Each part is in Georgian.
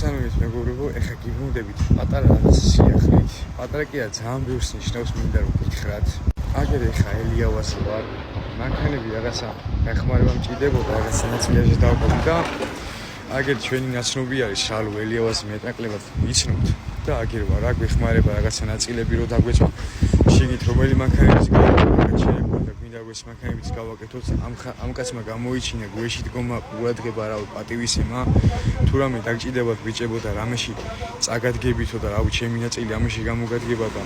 მოგესალმებით მეგობრებო, ეხლა გიბრუნდებით პატარა რაღაც სიახლით. პატარა კი არა, ძალიან ბევრს ნიშნავს, მინდა რომ გითხრათ. აგერ ეხლა ელიავაზე ვარ. მანქანები რაღაცა ეხმარება მჭირდებოდა, რაღაც ნაწილებში დავყავ და აგერ ჩვენი ნაცნობი არის შალო ელიავაზე მეტნაკლებად ვიცნობთ და აგერ ვარ, აქ ეხმარება რაღაცა ნაწილები რომ დაგვეჭვა. შიგით რომელი მანქანების გაჩერება და მინდა რომ ეს მანქანებიც გავაკეთოთ. ამ კაცმა გამოიჩინა გვეში დგომა, ყურადღება, რავი, პატივისცემა. თუ რამე დაგჭირდებათ ბიჭებო და რამეში წაგადგებითო და რავი, ჩემი ნაწილი ამაში გამოგადგება და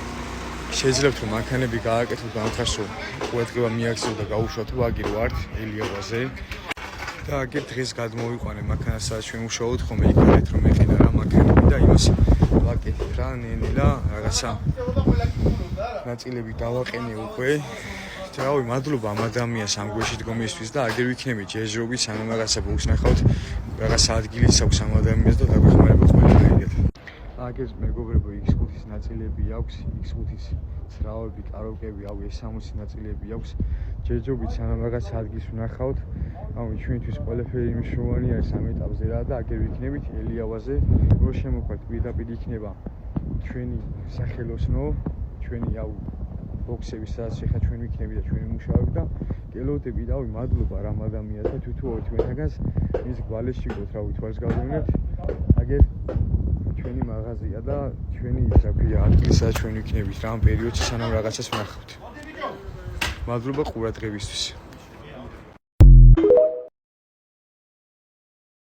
შეძლებთ რომ მანქანები გააკეთოთ და ამხარსო ყურადღება მიაქციო და გაუშვათ აგერ ვარ ელიავაზე. და აგერ დღეს გადმოვიყვანე მანქანას, სადაც ჩვენ ვუშაობთ ხოლმე იქნებით რომ ეყინა რა მანქანები და იმას ვაკეთებ რა ნელა რაღაცა ნაწილები დავაყენე უკვე. რავი, მადლობა ამ ადამიანს ამ გვეში დგომისთვის და აგერ ვიქნები ჯერჯერობით სანამ რაღაცა გულსნახავთ რაღაცა ადგილიც აქვს ამ ადამიანს და დაგვეხმარება ყველაფერად. აგერ მეგობრებო, X5-ის ნაწილები აქვს, X5-ის ძრავები, კაროკები, S60-ის ნაწილები აქვს. ჯერჯერობით სანამ რაღაცა ადგილს ვნახავთ, ჩვენთვის ყველაფერი მნიშვნელოვანი არის ამ ეტაპზე რა და აგერ ვიქნებით ელიავაზე, რომ შემოხვდეთ პირდაპირ იქნება ჩვენი სახელოსნო, ჩვენი ბოქსები, სადაც ხა ჩვენ ვიქნები და ჩვენი მუშაობები და გელოდები და მადლობა რამ ადამიანს და თვითონ თქვენთაგანს ის გვალეშიგოთ რა ვითვალს გავდევნებთ. აგერ ჩვენი მაღაზია და ჩვენი რა ქვია ადგილი, სადაც ჩვენ ვიქნებით რა ამ პერიოდში სანამ რაღაცას ვნახავთ. მადლობა ყურადღებისთვის.